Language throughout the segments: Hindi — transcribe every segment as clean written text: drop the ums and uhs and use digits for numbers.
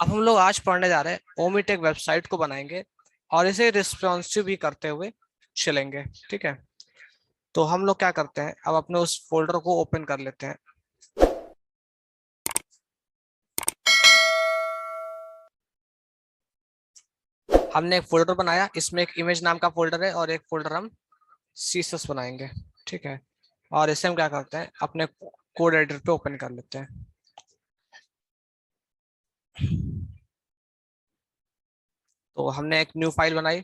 अब हम लोग आज पढ़ने जा रहे हैं ओमिट एक वेबसाइट को बनाएंगे और इसे रिस्पॉन्सिव भी करते हुए चलेंगे। ठीक है, तो हम लोग क्या करते हैं, अब अपने उस फोल्डर को ओपन कर लेते हैं। हमने एक फोल्डर बनाया, इसमें एक इमेज नाम का फोल्डर है और एक फोल्डर हम सीसस बनाएंगे। ठीक है, और इसे हम क्या करते हैं, अपने कोड एडिटर पे ओपन कर लेते हैं। तो हमने एक न्यू फाइल बनाई,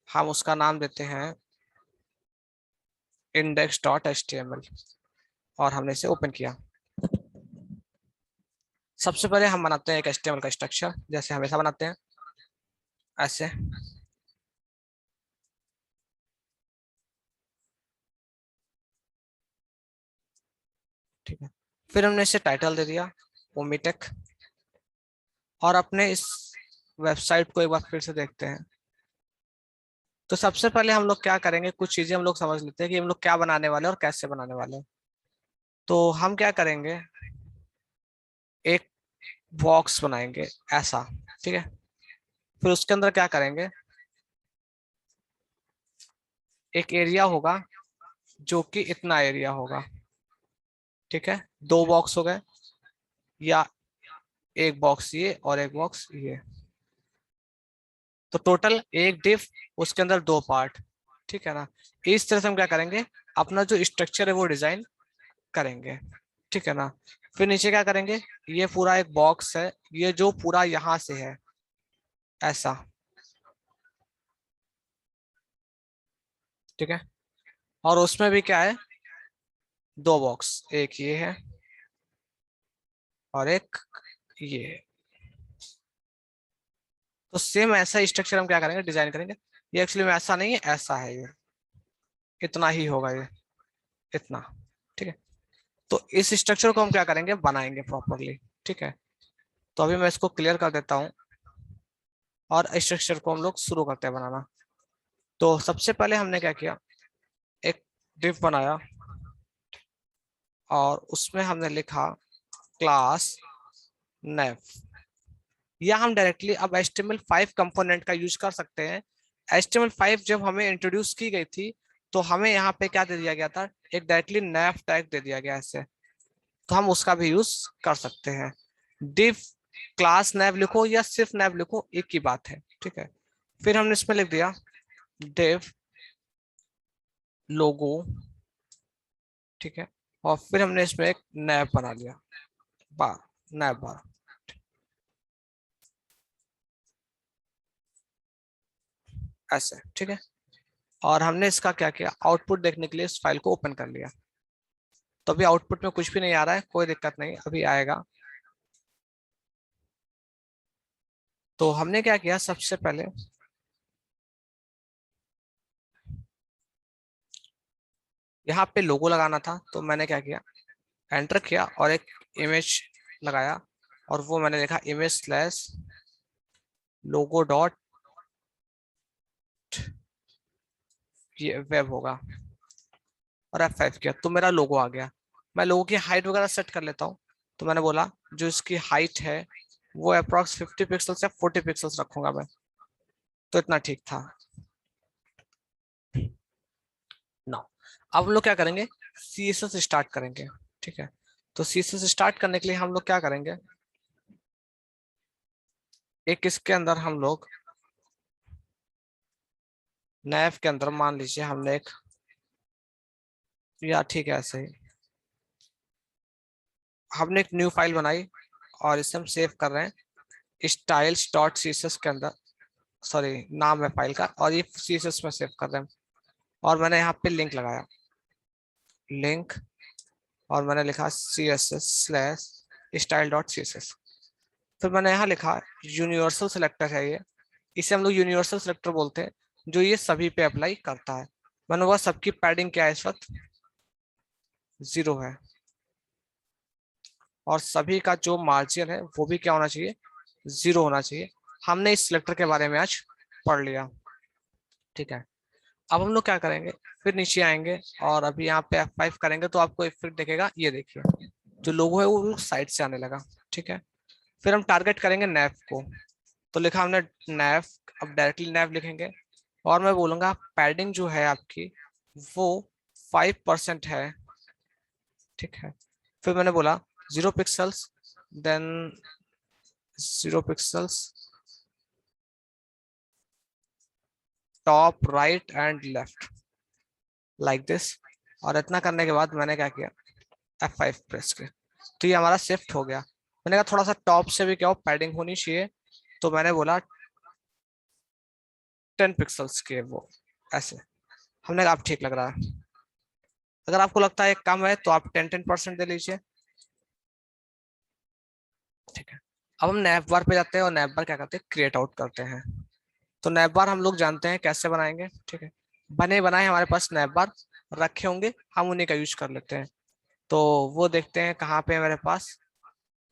हम उसका नाम देते हैं index.html और हमने इसे ओपन किया। सबसे पहले हम बनाते हैं एक HTML का स्ट्रक्चर, जैसे हमेशा बनाते हैं ऐसे। ठीक है, फिर हमने इसे टाइटल दे दिया ओमिटेक, और अपने इस वेबसाइट को एक बार फिर से देखते हैं। तो सबसे पहले हम लोग क्या करेंगे, कुछ चीजें हम लोग समझ लेते हैं कि हम लोग क्या बनाने वाले हैं और कैसे बनाने वाले हैं। तो हम क्या करेंगे, एक बॉक्स बनाएंगे ऐसा। ठीक है, फिर उसके अंदर क्या करेंगे, एक एरिया होगा जो कि इतना एरिया होगा। ठीक है, दो बॉक्स हो गए, या एक बॉक्स ये और एक बॉक्स ये, तो टोटल एक डिव, उसके अंदर दो पार्ट। ठीक है ना, इस तरह से हम क्या करेंगे, अपना जो स्ट्रक्चर है वो डिजाइन करेंगे। ठीक है ना, फिर नीचे क्या करेंगे, ये पूरा एक बॉक्स है, ये जो पूरा यहां से है ऐसा। ठीक है, और उसमें भी क्या है, दो बॉक्स, एक ये है और एक ये है। तो सेम ऐसा स्ट्रक्चर हम क्या करेंगे, डिजाइन करेंगे। ये एक्चुअली में ऐसा नहीं है, ऐसा है, ये इतना ही होगा, ये इतना। ठीक है, तो इस स्ट्रक्चर को हम क्या करेंगे, बनाएंगे प्रॉपरली। ठीक है, तो अभी मैं इसको क्लियर कर देता हूँ और स्ट्रक्चर को हम लोग शुरू करते हैं बनाना। तो सबसे पहले हमने क्या किया, एक डिव बनाया और उसमें हमने लिखा क्लास नेव, या हम डायरेक्टली अब HTML5 कंपोनेंट का यूज कर सकते हैं। HTML5 जब हमें इंट्रोड्यूस की गई थी तो हमें यहाँ पे क्या दे दिया गया था, एक डायरेक्टली नैव टैग दे दिया गया ऐसे, तो हम उसका भी यूज कर सकते हैं। डिव क्लास नैव लिखो या सिर्फ नैव लिखो, एक ही बात है। ठीक है, फिर हमने इसमें लिख दिया डिव लोगो। ठीक है, और फिर हमने इसमें एक नैव बना लिया, बार, नैव बार। ऐसे। ठीक है, और हमने इसका क्या किया, आउटपुट देखने के लिए इस फाइल को ओपन कर लिया। तो अभी आउटपुट में कुछ भी नहीं आ रहा है, कोई दिक्कत नहीं, अभी आएगा। तो हमने क्या किया, सबसे पहले यहाँ पे लोगो लगाना था, तो मैंने क्या किया, एंटर किया और एक इमेज लगाया, और वो मैंने लिखा इमेज स्लैश लोगो डॉट, ये वेब होगा, और F5 किया तो मेरा लोगो आ गया। मैं लोगो की हाइट वगैरह सेट कर लेता हूँ। तो मैंने बोला जो इसकी हाइट है वो अप्रॉक्स 50 पिक्सल्स या 40 पिक्सल्स रखूंगा मैं, तो इतना ठीक था ना। अब हम लोग क्या करेंगे, CSS स्टार्ट करेंगे। ठीक है, तो CSS स्टार्ट करने के लिए हम लोग क्या करेंगे, एक इसके अंदर हम लोग नैव के अंदर मान लीजिए हमने एक, या ठीक है ऐसे ही, हमने एक न्यू फाइल बनाई और इसे हम सेव कर रहे हैं स्टाइल्स डॉट सीएसएस के अंदर। सॉरी, नाम है फाइल का, और ये CSS में सेव कर रहे हैं। और मैंने यहाँ पे लिंक लगाया, लिंक, और मैंने लिखा CSS/style.css। फिर मैंने यहाँ लिखा यूनिवर्सल सिलेक्टर है ये, इसे हम लोग यूनिवर्सल सिलेक्टर बोलते हैं, जो ये सभी पे अप्लाई करता है। मैंने बोला सबकी पैडिंग क्या है इस वक्त, 0 है, और सभी का जो मार्जिन है वो भी क्या होना चाहिए, 0 होना चाहिए। हमने इस सिलेक्टर के बारे में आज पढ़ लिया। ठीक है, अब हम लोग क्या करेंगे, फिर नीचे आएंगे और अभी यहाँ पे F5 करेंगे तो आपको एक फिर देखेगा, ये देखिए जो लोगो है वो साइड से आने लगा। ठीक है, फिर हम टारगेट करेंगे नैव को, तो लिखा हमने नैव, अब डायरेक्टली नैव लिखेंगे और मैं बोलूंगा पैडिंग जो है आपकी वो 5% है, ठीक है। फिर मैंने बोला 0 pixels, then 0 pixels top right and left like this. और इतना करने के बाद मैंने क्या किया, F5 प्रेस किया, तो ये हमारा शिफ्ट हो गया। मैंने कहा थोड़ा सा टॉप से भी क्या हो, पैडिंग होनी चाहिए, तो मैंने बोला 10 पिक्सल्स के वो ऐसे। हमने कहा आप ठीक लग रहा है, अगर आपको लगता है कम है तो आप 10% दे लीजिए, ठीक है। अब हम नैप बार पे जाते हैं और नैप बार क्या करते हैं, क्रिएट आउट करते हैं। तो नैप बार हम लोग जानते हैं कैसे बनाएंगे, ठीक है। बने बनाए हमारे पास नैप बार रखे होंगे, हम उन्हीं का यूज कर लेते हैं। तो वो देखते हैं कहाँ पे है मेरे पास।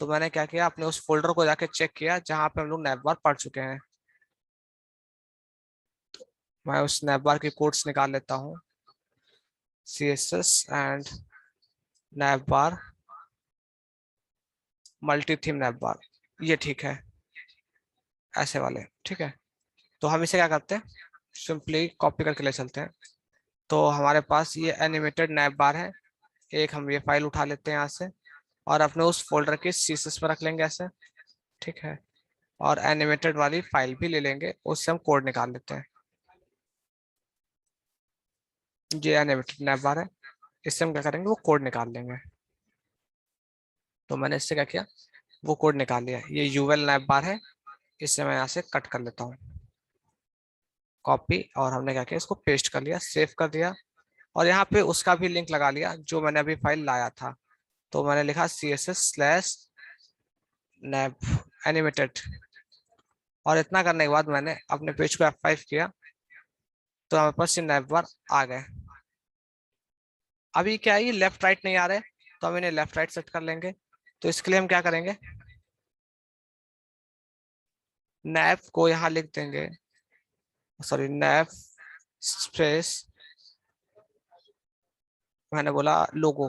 तो मैंने क्या किया, अपने उस फोल्डर को जाके चेक किया जहाँ पे हम लोग नैप बार पढ़ चुके हैं। मैं उस नैप बार की कोड्स निकाल लेता हूँ, CSS and nav bar, multi theme nav bar, ये ठीक है, ऐसे वाले, ठीक है। तो हम इसे क्या करते हैं, सिंपली कॉपी करके ले चलते हैं। तो हमारे पास ये एनिमेटेड नैप बार है, एक हम ये फाइल उठा लेते हैं यहाँ से और अपने उस फोल्डर के CSS पर रख लेंगे ऐसे, ठीक है। और एनिमेटेड वाली फाइल भी ले लेंगे, उससे हम कोड निकाल लेते हैं। ये एनिमेटेड नैप बार है, इससे हम क्या करेंगे, वो कोड निकाल लेंगे। तो मैंने इससे क्या किया, वो कोड निकाल लिया। ये यूएल नैप बार है, इससे मैं यहाँ से कट कर लेता हूँ, कॉपी, और हमने क्या किया, इसको पेस्ट कर लिया, सेव कर दिया। और यहाँ पे उसका भी लिंक लगा लिया जो मैंने अभी फाइल लाया था। तो मैंने लिखा CSS/nap एनिमेटेड। और इतना करने के बाद मैंने अपने पेज को F5 किया, तो हमारे पास ये नैप बार आ गए। अभी क्या है, ये लेफ्ट राइट नहीं आ रहे, तो हम इन्हें लेफ्ट राइट सेट कर लेंगे। तो इसके लिए हम क्या करेंगे, नैप को यहाँ लिख देंगे, सॉरी नैप स्पेस, मैंने बोला लोगो,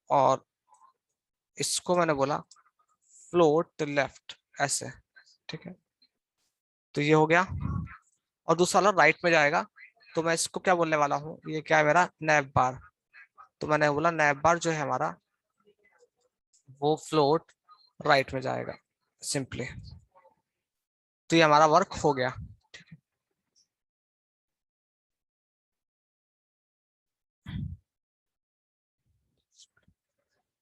और इसको मैंने बोला फ्लोट लेफ्ट ऐसे, ठीक है। तो ये हो गया, और दूसरा वाला राइट में जाएगा। तो मैं इसको क्या बोलने वाला हूँ, ये क्या है मेरा नैप बार। तो मैंने बोला नैप बार जो है हमारा वो फ्लोट राइट में जाएगा, सिंपली। तो ये हमारा वर्क हो गया।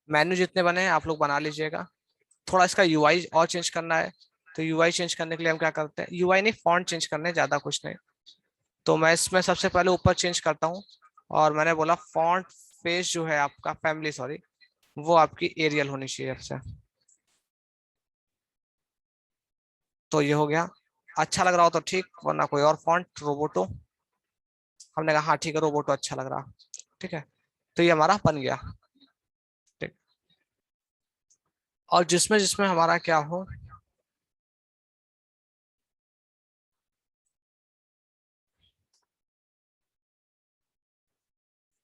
मेन्यू जितने बने हैं आप लोग बना लीजिएगा। थोड़ा इसका यूआई और चेंज करना है, तो यूआई चेंज करने के लिए हम क्या करते हैं, यूआई नहीं फॉन्ट चेंज करने हैं, ज्यादा कुछ नहीं। तो मैं इसमें सबसे पहले ऊपर चेंज करता हूँ, और मैंने बोला फॉन्ट पेज जो है आपका, फैमिली सॉरी, वो आपकी एरियल होनी चाहिए आपसे। तो ये हो गया, अच्छा लग रहा हो तो ठीक, वरना कोई और फॉन्ट, रोबोटो। हमने कहा हाँ ठीक है, रोबोटो अच्छा लग रहा, ठीक है। तो ये हमारा बन गया, ठीक। और जिसमें जिसमें हमारा क्या हो,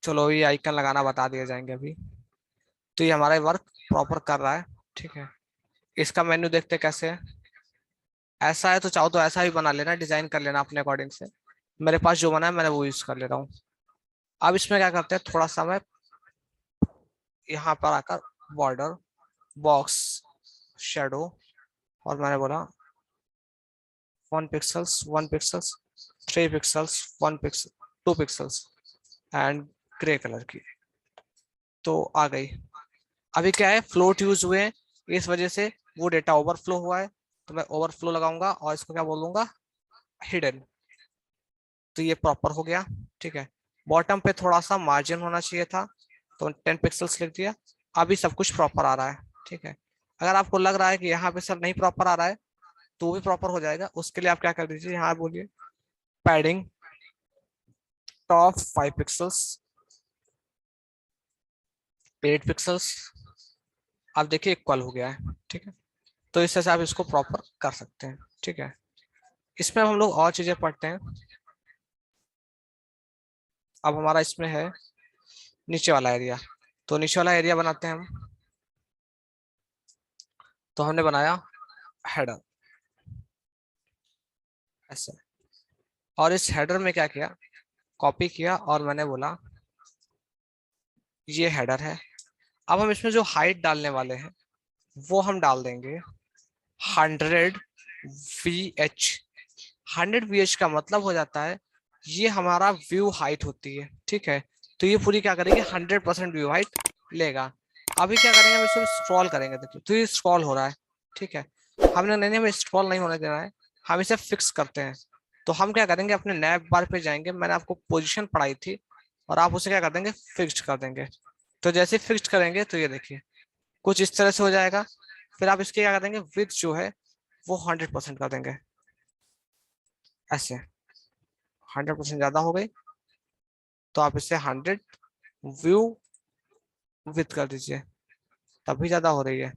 चलो ये आइकन लगाना बता दिए जाएंगे अभी। तो ये हमारा वर्क प्रॉपर कर रहा है, ठीक है। इसका मेन्यू देखते कैसे है, ऐसा है तो चाहो तो ऐसा ही बना लेना, डिजाइन कर लेना अपने अकॉर्डिंग से। मेरे पास जो बना है मैंने वो यूज कर ले रहा हूँ। अब इसमें क्या करते हैं, थोड़ा सा मैं यहाँ पर आकर बॉर्डर, बॉक्स, शेडो, और मैंने बोला 1 pixels, 1 pixels, 3 pixels, 1 pixel, 2 pixels, and grey colour की। तो आ गई। अभी क्या है, फ्लोट यूज हुए हैं, इस वजह से वो डेटा ओवरफ्लो हुआ है। तो मैं ओवरफ्लो लगाऊंगा और इसको क्या बोलूंगा, हिडन। तो ये प्रॉपर हो गया, ठीक है। बॉटम पे थोड़ा सा मार्जिन होना चाहिए था, तो 10 पिक्सल्स लिख दिया। अभी सब कुछ प्रॉपर आ रहा है, ठीक है। अगर आपको लग रहा है कि यहाँ पे सब नहीं प्रॉपर आ रहा है, तो वो भी प्रॉपर हो जाएगा। उसके लिए आप क्या कर दीजिए, यहाँ बोलिए पैडिंग टॉप 5 पिक्सल्स, 8 पिक्सल्स। आप देखिए इक्वल हो गया है, ठीक है। तो इस हिसाब से आप इसको प्रॉपर कर सकते हैं, ठीक है। इसमें हम लोग और चीजें पढ़ते हैं। अब हमारा इसमें है नीचे वाला एरिया, तो नीचे वाला एरिया बनाते हैं हम। तो हमने बनाया हेडर ऐसे, और इस हेडर में क्या किया, कॉपी किया और मैंने बोला ये हेडर है। अब हम इसमें जो हाइट डालने वाले हैं वो हम डाल देंगे 100 VH। 100 VH का मतलब हो जाता है ये हमारा व्यू हाइट होती है, ठीक है। तो ये पूरी क्या करेंगे, 100% व्यू हाइट लेगा। अभी क्या करेंगे, हम इसको स्क्रॉल करेंगे, देखिए तो ये स्क्रॉल हो रहा है, ठीक है। हमने नहीं, हमें स्क्रॉल नहीं होने देना है, हम इसे फिक्स करते हैं। तो हम क्या करेंगे, अपने नैप बार पे जाएंगे, मैंने आपको पोजीशन पढ़ाई थी, और आप उसे क्या कर देंगे, फिक्स्ड कर देंगे। तो जैसे फिक्स्ड करेंगे तो ये देखिए कुछ इस तरह से हो जाएगा। फिर आप इसके क्या कर देंगे, विड्थ जो है वो 100% कर देंगे ऐसे। 100% ज्यादा हो गई तो आप इसे 100 व्यू विथ कर दीजिए, तभी ज्यादा हो रही है।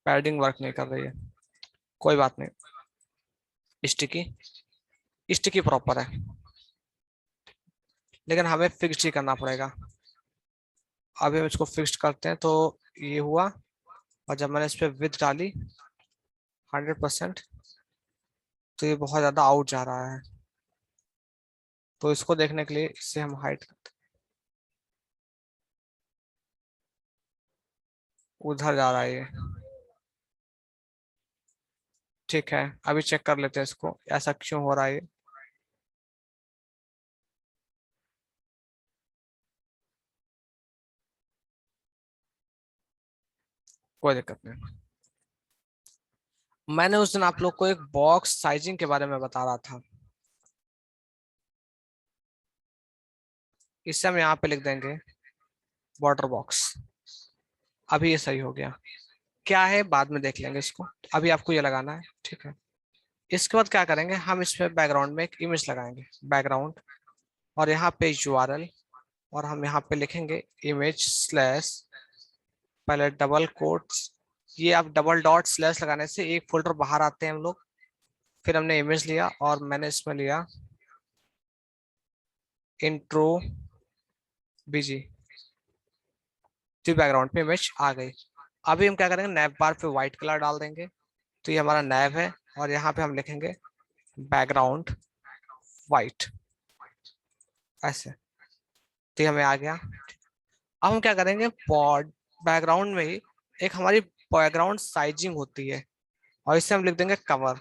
पैडिंग वर्क नहीं कर रही है, कोई बात नहीं। स्टिकी, स्टिकी प्रॉपर है, लेकिन हमें फिक्स ही करना पड़ेगा। अभी हम इसको फिक्स करते हैं तो ये हुआ। और जब मैंने इस पर विथ डाली 100%, तो ये बहुत ज्यादा आउट जा रहा है। तो इसको देखने के लिए इससे हम हाइट करते हैं, उधर जा रहा है ये, ठीक है। अभी चेक कर लेते हैं इसको, ऐसा क्यों हो रहा है ये। कोई दिक्कत नहीं। मैंने उस दिन आप लोग को एक बॉक्स साइजिंग के बारे में बता रहा था, इससे हम यहाँ पे लिख देंगे बॉर्डर बॉक्स। अभी ये सही हो गया, क्या है बाद में देख लेंगे इसको, अभी आपको ये लगाना है, ठीक है। इसके बाद क्या करेंगे, हम इसमें बैकग्राउंड में एक इमेज लगाएंगे, बैकग्राउंड, और यहाँ पे URL, और हम यहाँ पे लिखेंगे इमेज स्लैश, पहले डबल कोट्स, ये आप डबल डॉट स्लैश लगाने से एक फोल्डर बाहर आते हैं हम लोग। फिर हमने इमेज लिया और मैंने इसमें लिया इंट्रो BG, तो बैकग्राउंड पे इमेज आ गई। अभी हम क्या करेंगे, नैप बार पे व्हाइट कलर डाल देंगे, तो ये हमारा नैप है। और यहाँ पे हम लिखेंगे बैकग्राउंड व्हाइट ऐसे, तो ये हमें आ गया। अब हम क्या करेंगे, पॉड बैकग्राउंड में ही एक हमारी बैकग्राउंड साइजिंग होती है, और इसे हम लिख देंगे कवर।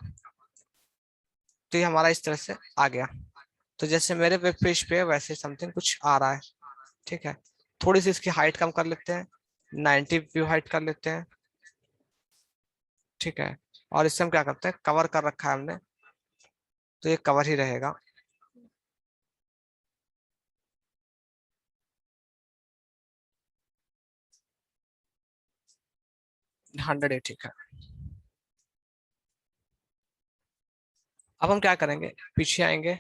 तो ये हमारा इस तरह से आ गया। तो जैसे मेरे वेब पेज पे है, वैसे समथिंग कुछ आ रहा है, ठीक है। थोड़ी सी इसकी हाइट कम कर लेते हैं, 90 व्यू हाइट कर लेते हैं, ठीक है। और इससे हम क्या करते हैं, कवर कर रखा है हमने, तो ये कवर ही रहेगा। 100 है, ठीक है। अब हम क्या करेंगे, पीछे आएंगे,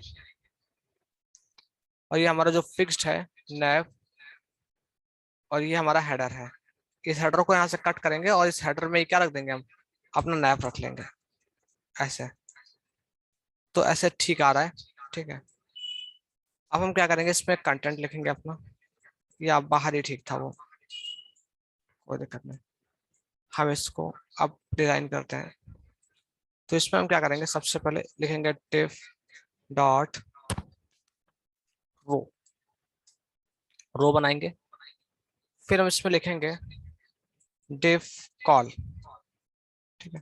और ये हमारा जो फिक्स्ड है नैव, और ये हमारा हेडर है। इस हेडर को यहाँ से कट करेंगे और इस हेडर में क्या रख देंगे, हम अपना नैव रख लेंगे ऐसे। तो ऐसे ठीक आ रहा है, ठीक है। अब हम क्या करेंगे, इसमें कंटेंट लिखेंगे अपना, या बाहर ही ठीक था वो, कोई दिक्कत नहीं। हम इसको अब डिजाइन करते हैं। तो इसमें हम क्या करेंगे, सबसे पहले लिखेंगे div डॉट रो, रो बनाएंगे। फिर हम इसमें लिखेंगे div कॉल, ठीक है।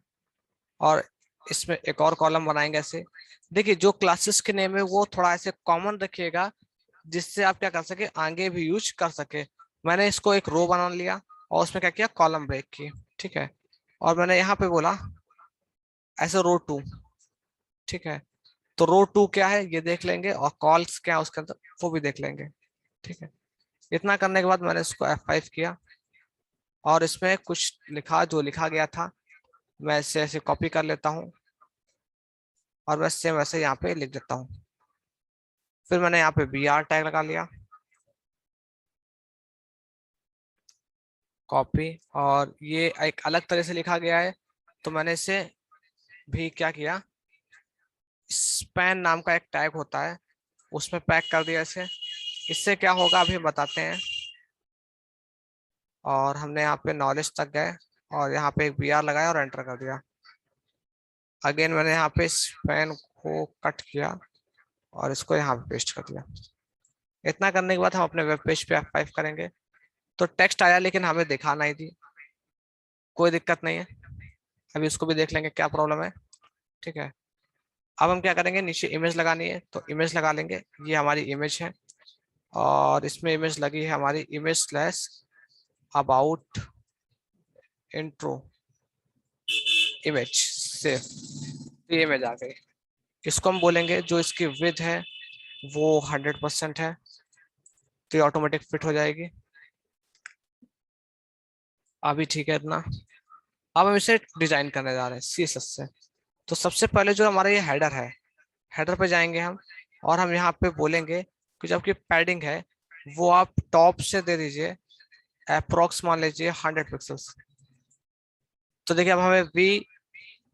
और इसमें एक और कॉलम बनाएंगे ऐसे। देखिए जो क्लासेस के नेम है वो थोड़ा ऐसे कॉमन रखिएगा, जिससे आप क्या कर सके, आगे भी यूज कर सके। मैंने इसको एक रो बना लिया, और उसमें क्या किया, कॉलम ब्रेक की, ठीक है। और मैंने यहाँ पे बोला ऐसे रो 2, ठीक है। तो रो 2 क्या है ये देख लेंगे, और कॉल्स क्या है उसके अंदर वो भी देख लेंगे, ठीक है। इतना करने के बाद मैंने इसको F5 किया, और इसमें कुछ लिखा, जो लिखा गया था मैं ऐसे ऐसे कॉपी कर लेता हूँ, और मैं सेम वैसे यहाँ पे लिख देता हूँ। फिर मैंने यहाँ पे BR टैग लगा लिया, कॉपी, और ये एक अलग तरह से लिखा गया है, तो मैंने इसे भी क्या किया, स्पैन नाम का एक टैग होता है उसमें पैक कर दिया इसे। इससे क्या होगा अभी बताते हैं। और हमने यहाँ पे नॉलेज तक गए और यहाँ पे एक BR लगाया और एंटर कर दिया। अगेन मैंने यहाँ पे स्पैन को कट किया और इसको यहाँ पे पेस्ट कर दिया। इतना करने के बाद हम अपने वेब पेज पे F5 करेंगे तो टेक्स्ट आया, लेकिन हमें दिखाना ही थी। कोई दिक्कत नहीं है, अभी इसको भी देख लेंगे क्या प्रॉब्लम है। ठीक है, अब हम क्या करेंगे, नीचे इमेज लगानी है तो इमेज लगा लेंगे। ये हमारी इमेज है और इसमें इमेज लगी है हमारी image slash about intro image से। ये इमेज आ गई। इसको हम बोलेंगे जो इसकी विड्थ है वो 100% है, तो ये ऑटोमेटिक फिट हो जाएगी। अभी ठीक है इतना। अब हम इसे डिजाइन करने जा रहे हैं CSS से। तो सबसे पहले जो हमारा ये हेडर है, हेडर पे जाएंगे हम और हम यहाँ पे बोलेंगे कि जब की पैडिंग है वो आप टॉप से दे दीजिए, अप्रोक्स मान लीजिए 100 पिक्सल्स। तो देखिए अब हमें वी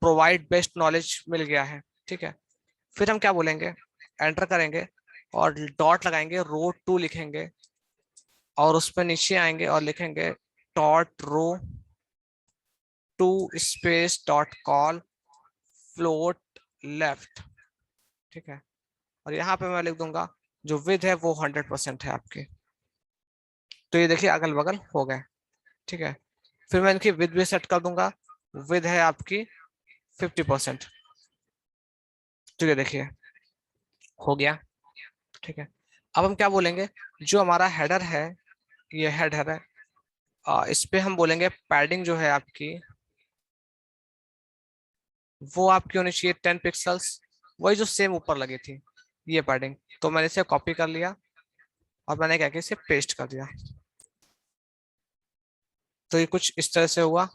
प्रोवाइड बेस्ट नॉलेज मिल गया है। ठीक है, फिर हम क्या बोलेंगे, एंटर करेंगे और डॉट लगाएंगे, रो 2 लिखेंगे और उस पर नीचे आएंगे और लिखेंगे dot row 2 space dot col float left. ठीक है, और यहाँ पे मैं लिख दूंगा जो विद है वो 100% है आपकी। तो ये देखिए अगल बगल हो गए। ठीक है, फिर मैं इनकी विद भी सेट कर दूंगा। विद है आपकी 50%। ठीक है, देखिए हो गया। ठीक है, अब हम क्या बोलेंगे, जो हमारा हेडर है, ये हेडर है, इस पे हम बोलेंगे पैडिंग जो है आपकी वो आपकी होनी चाहिए 10 पिक्सल्स, वही जो सेम ऊपर लगी थी ये पैडिंग। तो मैंने इसे कॉपी कर लिया और मैंने क्या किया, इसे पेस्ट कर दिया। तो ये कुछ इस तरह से हुआ,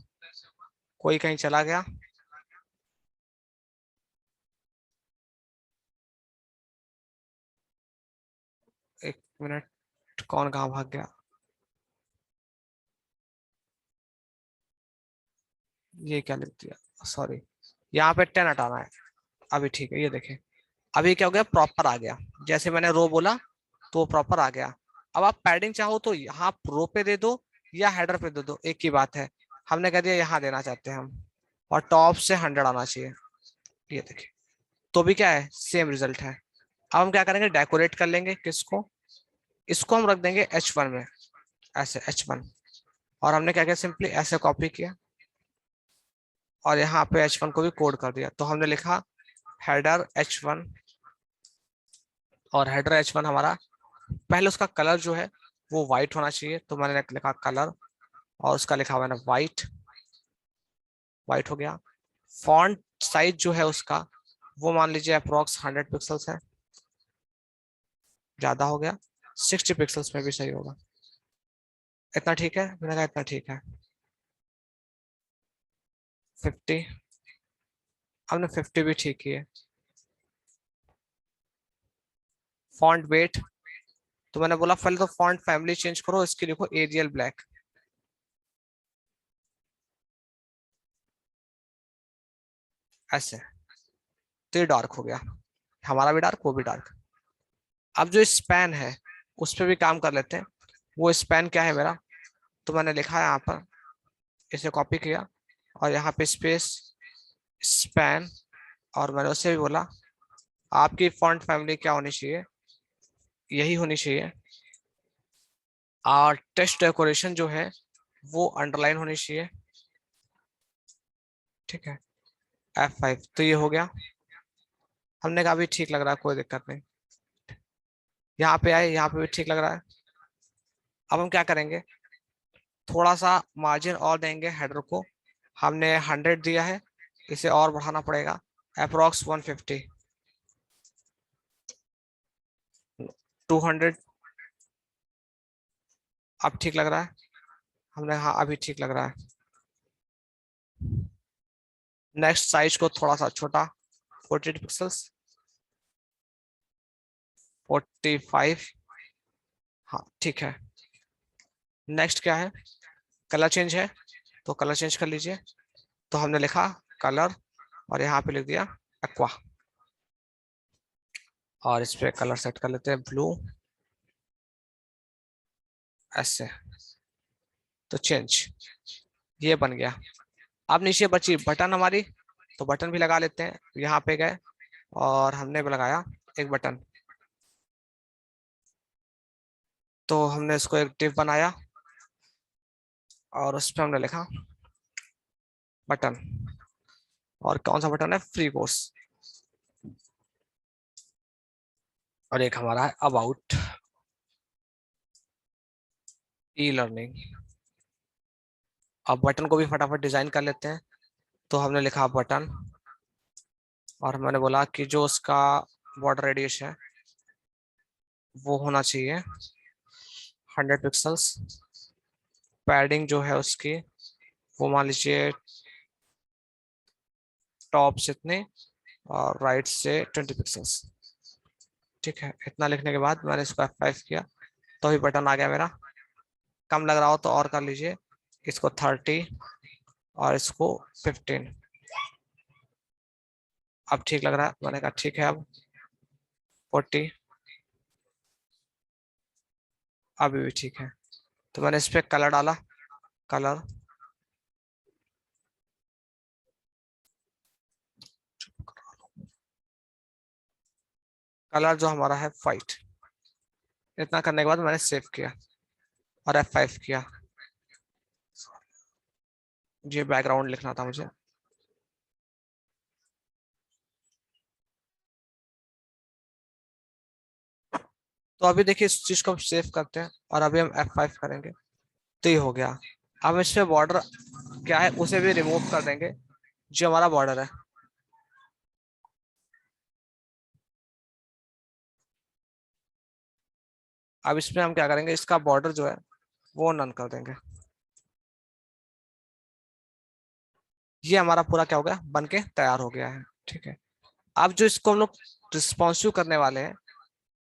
कोई कहीं चला गया। एक मिनट, कौन कहाँ भाग गया, ये क्या लिख दिया, सॉरी, यहाँ पे 10 हटाना है। अभी ठीक है, ये देखें अभी क्या हो गया, प्रॉपर आ गया। जैसे मैंने रो बोला तो प्रॉपर आ गया। अब आप पैडिंग चाहो तो यहाँ रो पे दे दो या हेडर पे दे दो, एक ही बात है। हमने कह दिया यहाँ देना चाहते हैं हम, और टॉप से 100 आना चाहिए। ये देखिए, तो भी क्या है, सेम रिजल्ट है। अब हम क्या करेंगे, डेकोरेट कर लेंगे किसको, इसको हम रख देंगे H1 में, ऐसे H1। और हमने क्या किया, सिंपली ऐसे कॉपी किया और यहाँ पे H1 को भी कोड कर दिया। तो हमने लिखा हेडर H1, और हेडर H1 हमारा पहले उसका कलर जो है वो व्हाइट होना चाहिए। तो मैंने लिखा कलर और उसका लिखा मैंने व्हाइट, व्हाइट हो गया। फॉन्ट साइज जो है उसका वो मान लीजिए अप्रोक्स 100 पिक्सल्स है, ज्यादा हो गया, 60 पिक्सल्स में भी सही होगा। इतना ठीक है, मैंने कहा इतना ठीक है। 50, हमने 50 भी ठीक ही है। फॉन्ट वेट, तो मैंने बोला पहले तो फॉन्ट फैमिली चेंज करो, इसकी लिखो एरियल ब्लैक। ऐसे, तो ये डार्क हो गया, हमारा भी डार्क वो भी डार्क। अब जो स्पैन है उस पर भी काम कर लेते हैं। वो स्पैन क्या है मेरा, तो मैंने लिखा है यहाँ पर, इसे कॉपी किया और यहाँ पे स्पेस स्पैन, और मैंने उससे भी बोला आपकी फॉन्ट फैमिली क्या होनी चाहिए, यही होनी चाहिए। और टेक्स्ट डेकोरेशन जो है वो अंडरलाइन होनी चाहिए। ठीक है, F5, तो ये हो गया। हमने कहा भी ठीक लग रहा है, कोई दिक्कत नहीं। यहाँ पे आए, यहाँ पे भी ठीक लग रहा है। अब हम क्या करेंगे, थोड़ा सा मार्जिन और देंगे हेडर को। हमने 100 दिया है, इसे और बढ़ाना पड़ेगा, अप्रोक्स 150, 200। अब ठीक लग रहा है, हमने, हाँ अभी ठीक लग रहा है। नेक्स्ट साइज को थोड़ा सा छोटा, 48 पिक्सल्स, 45। हाँ ठीक है। नेक्स्ट क्या है, कलर चेंज है, तो कलर चेंज कर लीजिए। तो हमने लिखा कलर और यहाँ पे लिख दिया एक्वा, और इस पे कलर सेट कर लेते हैं ब्लू, ऐसे। तो चेंज, ये बन गया। अब नीचे बची बटन हमारी, तो बटन भी लगा लेते हैं। यहाँ पे गए और हमने भी लगाया एक बटन, तो हमने इसको एक डिव बनाया और उस पर हमने लिखा बटन। और कौन सा बटन है? Free course. और एक हमारा है अबाउट ई लर्निंग। अब बटन को भी फटाफट डिजाइन कर लेते हैं। तो हमने लिखा बटन और मैंने बोला कि जो उसका बॉर्डर रेडियस है वो होना चाहिए 100 पिक्सल्स। पैडिंग जो है उसकी वो मान लीजिए टॉप से इतने और राइट से 20 पिक्सल्स। ठीक है, इतना लिखने के बाद मैंने इसको F5 किया तो भी बटन आ गया मेरा। कम लग रहा हो तो और कर लीजिए, इसको 30 और इसको 15। अब ठीक लग रहा है, मैंने कहा ठीक है। अब 40, अभी भी ठीक है। तो मैंने इस पे कलर डाला, कलर कलर जो हमारा है वाइट। इतना करने के बाद मैंने सेव किया और F5 किया। ये बैकग्राउंड लिखना था मुझे। तो अभी देखिए इस चीज को सेव करते हैं और अभी हम F5 करेंगे तो ये हो गया। अब इस पे बॉर्डर क्या है उसे भी रिमूव कर देंगे, जो हमारा बॉर्डर है। अब इसमें हम क्या करेंगे, इसका बॉर्डर जो है वो नन कर देंगे। ये हमारा पूरा क्या हो गया, बन के तैयार हो गया है। ठीक है, अब जो इसको हम लोग रिस्पॉन्सिव करने वाले हैं,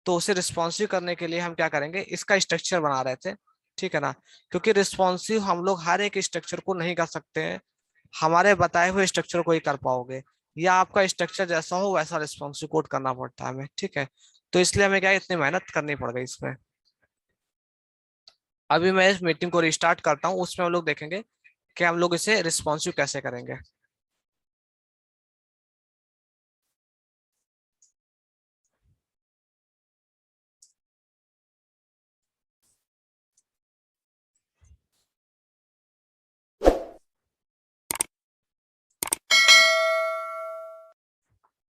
तो उसे रिस्पॉन्सिव करने के लिए हम क्या करेंगे, इसका स्ट्रक्चर बना रहे थे। ठीक है ना, क्योंकि रिस्पॉन्सिव हम लोग हर एक स्ट्रक्चर को नहीं कर सकते हैं, हमारे बताए हुए स्ट्रक्चर को ही कर पाओगे, या आपका स्ट्रक्चर जैसा हो वैसा रिस्पॉन्सिव कोड करना पड़ता है हमें। ठीक है, तो इसलिए हमें क्या है, इतनी मेहनत करनी पड़ गई इसमें। अभी मैं इस मीटिंग को रिस्टार्ट करता हूँ, उसमें हम लोग देखेंगे कि हम लोग इसे रिस्पॉन्सिव कैसे करेंगे।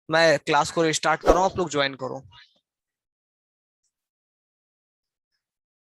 मैं क्लास को रिस्टार्ट कर रहा हूँ, आप लोग ज्वाइन करो।